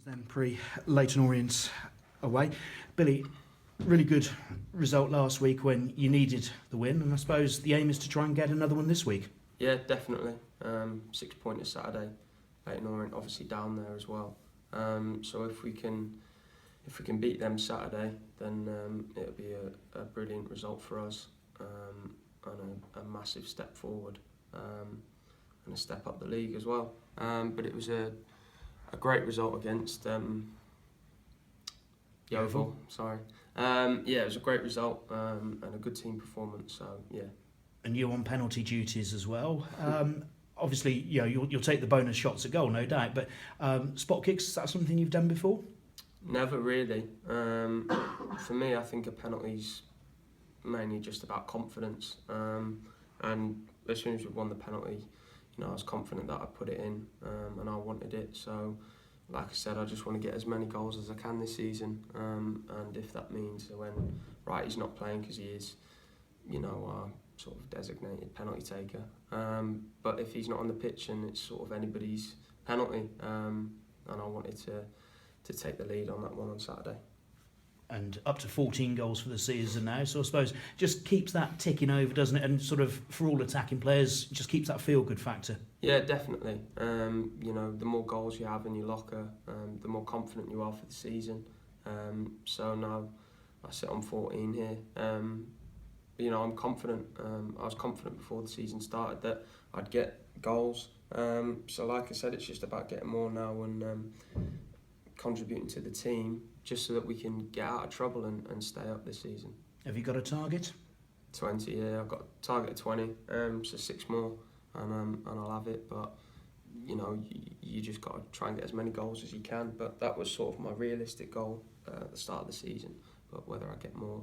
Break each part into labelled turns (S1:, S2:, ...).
S1: then pre-Leyton Orient away. Billy, really good result last week when you needed the win, and I suppose the aim is to try and get another one this week.
S2: Yeah, definitely. 6 pointers Saturday. Leyton Orient obviously down there as well. So if we can beat them Saturday, then it'll be a brilliant result for us, and a massive step forward, and a step up the league as well. But it was a great result against Yeovil. Sorry. Yeah, it was a great result, and a good team performance. So yeah.
S1: And you're on penalty duties as well. Obviously, you'll take the bonus shots at goal, no doubt. But spot kicks, is that something you've done before?
S2: Never really. For me, I think a penalty's mainly just about confidence. And as soon as we won the penalty, I was confident that I'd put it in, and I wanted it. So, like I said, I just want to get as many goals as I can this season. And if that means when Wrighty's not playing because he is, our sort of designated penalty taker. But if he's not on the pitch, and it's sort of anybody's penalty, and I wanted to take the lead on that one on Saturday.
S1: And up to 14 goals for the season now, so I suppose just keeps that ticking over, doesn't it? And sort of for all attacking players, just keeps that feel-good factor.
S2: Yeah, definitely. The more goals you have in your locker, the more confident you are for the season. So now I sit on 14 here. I'm confident. I was confident before the season started that I'd get goals. So like I said, it's just about getting more now and contributing to the team, just so that we can get out of trouble and stay up this season.
S1: Have you got a target?
S2: 20, yeah. I've got a target of 20, so 6 more, and I'll have it. But you just got to try and get as many goals as you can. But that was sort of my realistic goal at the start of the season. But whether I get more,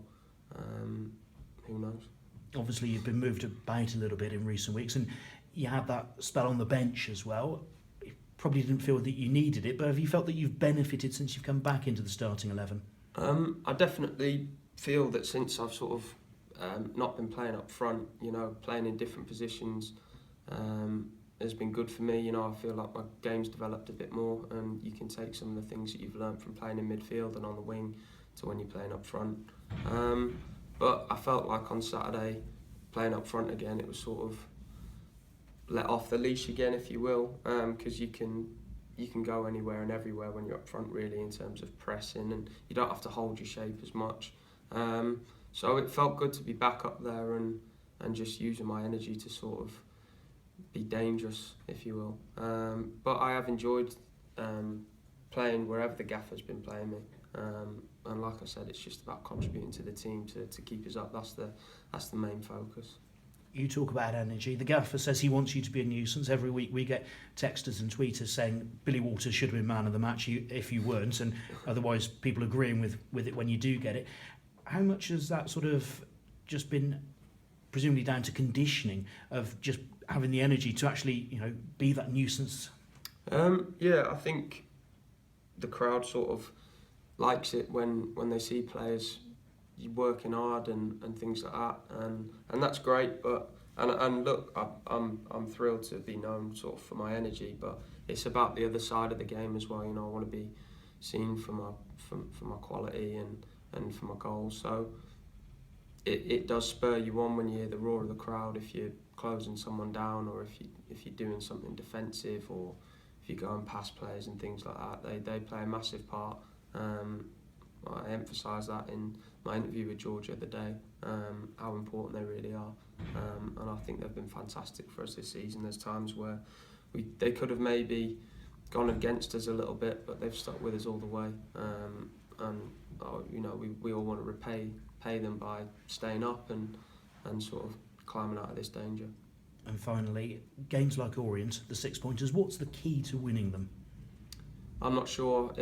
S2: who knows?
S1: Obviously, you've been moved about a little bit in recent weeks, and you had that spell on the bench as well. You probably didn't feel that you needed it, but have you felt that you've benefited since you've come back into the starting 11?
S2: I definitely feel that since I've sort of not been playing up front, playing in different positions, has been good for me. I feel like my game's developed a bit more, and you can take some of the things that you've learned from playing in midfield and on the wing to when you're playing up front. But I felt like on Saturday, playing up front again, it was sort of let off the leash again, if you will, because you can go anywhere and everywhere when you're up front, really, in terms of pressing, and you don't have to hold your shape as much. So it felt good to be back up there and just using my energy to sort of be dangerous, if you will. But I have enjoyed playing wherever the gaffer's been playing me. And like I said, it's just about contributing to the team to keep us up. That's the main focus.
S1: You talk about energy. The gaffer says he wants you to be a nuisance. Every week we get texters and tweeters saying Billy Walters should have been man of the match if you weren't, and otherwise people agreeing with it when you do get it. How much has that sort of just been presumably down to conditioning of just having the energy to actually be that nuisance?
S2: Yeah, I think the crowd sort of likes it when they see players working hard and things like that, and that's great. But and look, I'm thrilled to be known sort of for my energy, but it's about the other side of the game as well. I want to be seen for my quality and for my goals. So it does spur you on when you hear the roar of the crowd, if you're closing someone down, or if you're doing something defensive, or if you're going past players and things like that. They play a massive part. I emphasised that in my interview with George the other day, how important they really are, and I think they've been fantastic for us this season. There's times where they could have maybe gone against us a little bit, but they've stuck with us all the way, and we all want to pay them by staying up and sort of climbing out of this danger.
S1: And finally, games like Orient, the 6 pointers, what's the key to winning them?
S2: I'm not sure.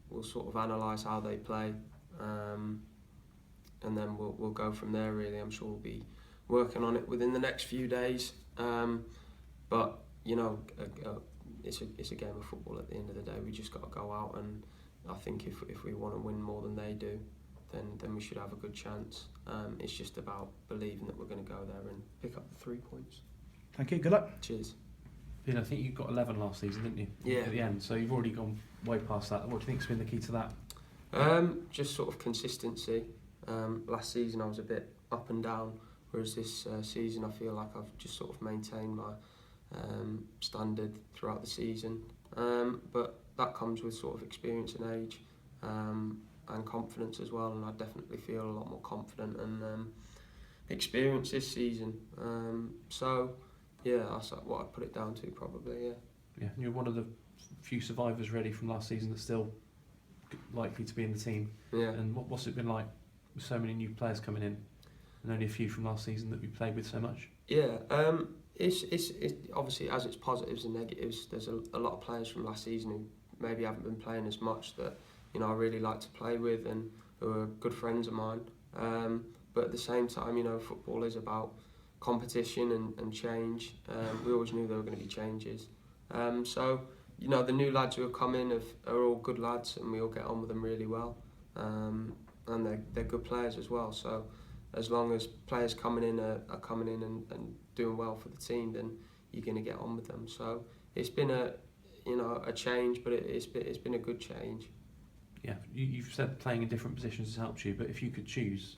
S2: We'll sort of analyse how they play, and then we'll go from there. Really, I'm sure we'll be working on it within the next few days. But it's a game of football. At the end of the day, we just got to go out, and I think if we want to win more than they do, then we should have a good chance. It's just about believing that we're going to go there and pick up the 3 points.
S1: Thank you. Good luck.
S2: Cheers.
S3: Billy, I think you got 11 last season, didn't you?
S2: Yeah.
S3: At the end, so you've already gone way past that. What do you think's been the key to that?
S2: Just sort of consistency. Last season I was a bit up and down, whereas this season I feel like I've just sort of maintained my standard throughout the season. But that comes with sort of experience and age, and confidence as well, and I definitely feel a lot more confident and experienced this season. So yeah, that's what I'd put it down to probably, yeah.
S3: Yeah, and you're one of the few survivors ready from last season that's still likely to be in the team.
S2: Yeah.
S3: And what's it been like with so many new players coming in, and only a few from last season that we played with so much?
S2: Yeah, it's obviously, as its positives and negatives. There's a lot of players from last season who maybe haven't been playing as much that, you know, I really like to play with and who are good friends of mine. But at the same time, you know, football is about competition and change. We always knew there were going to be changes. So, you know, the new lads who have come in are all good lads, and we all get on with them really well. And they're good players as well. So as long as players coming in are coming in and doing well for the team, then you're going to get on with them. So it's been a change, but it's been a good change.
S3: Yeah, you've said playing in different positions has helped you, but if you could choose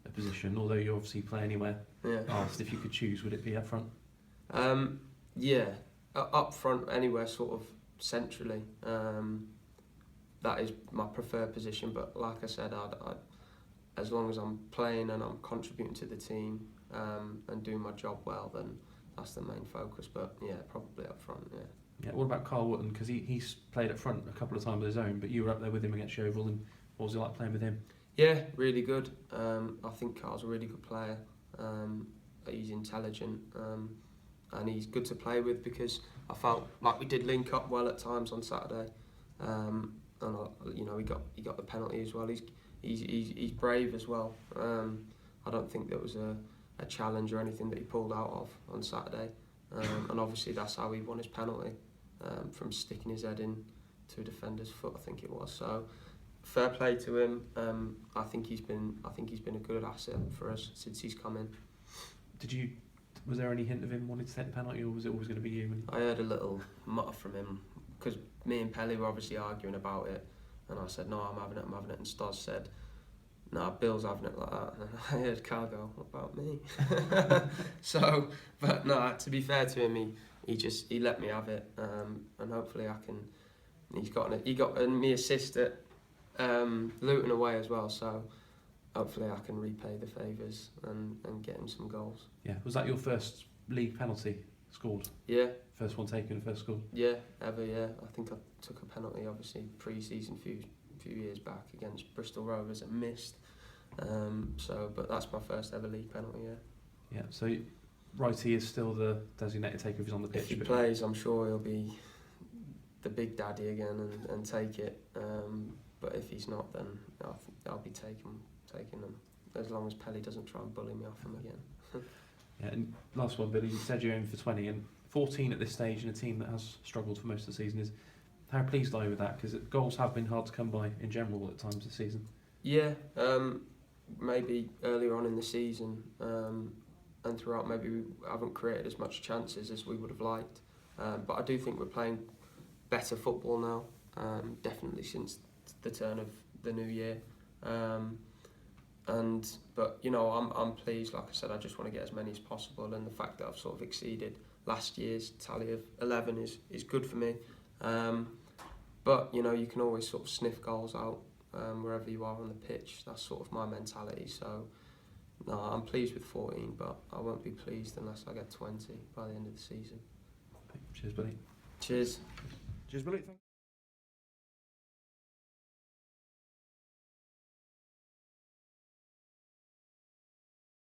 S3: a position, although you obviously play anywhere, asked if you could choose, would it be up front?
S2: Yeah, up front anywhere, sort of centrally. That is my preferred position, but like I said, I'd as long as I'm playing and I'm contributing to the team and doing my job well, then that's the main focus. But yeah, probably up front, yeah.
S3: Yeah. What about Carl Wootton? Because he's played up front a couple of times of his own, but you were up there with him against Yeovil, and what was it like playing with him?
S2: Yeah, really good. I think Carl's a really good player. He's intelligent, and he's good to play with, because I felt like we did link up well at times on Saturday. And you know, he got the penalty as well. He's brave as well. I don't think there was a challenge or anything that he pulled out of on Saturday. And obviously that's how he won his penalty, from sticking his head in to a defender's foot, I think it was. So fair play to him. I think he's been a good asset for us since he's come in.
S3: Was there any hint of him wanting to take the penalty, or was it always going to be you?
S2: I heard a little mutter from him, because me and Pelly were obviously arguing about it, and I said, no, I'm having it, and Stoz said, nah, Bill's having it like that. And I heard Carl go, what about me? So, but no, to be fair to him, he let me have it, and hopefully I can. He got me assist at Luton away as well, so hopefully I can repay the favours and get him some goals.
S3: Yeah, was that your first league penalty scored?
S2: Yeah.
S3: First one taken, first scored?
S2: Yeah, ever, yeah. I think I took a penalty, obviously, pre-season few years back against Bristol Rovers and missed. But that's my first ever league penalty, yeah.
S3: Yeah, so Wrighty is still the designated taker if he's on the pitch.
S2: If he plays, I'm sure he'll be the big daddy again and take it. But if he's not, then I'll be taking them, as long as Pelly doesn't try and bully me off him again.
S3: Yeah, and last one, Billy, you said you're in for 20, and 14 at this stage in a team that has struggled for most of the season. How pleased are you with that? Because goals have been hard to come by in general at times this season.
S2: Yeah, maybe earlier on in the season and throughout, maybe we haven't created as much chances as we would have liked. But I do think we're playing better football now, definitely since the turn of the new year. But you know, I'm pleased. Like I said, I just want to get as many as possible, and the fact that I've sort of exceeded last year's tally of 11 is good for me. But you know, you can always sort of sniff goals out wherever you are on the pitch. That's sort of my mentality. So no, I'm pleased with 14, but I won't be pleased unless I get 20 by the end of the season.
S3: Cheers, Billy.
S2: Cheers.
S1: Cheers, Billy.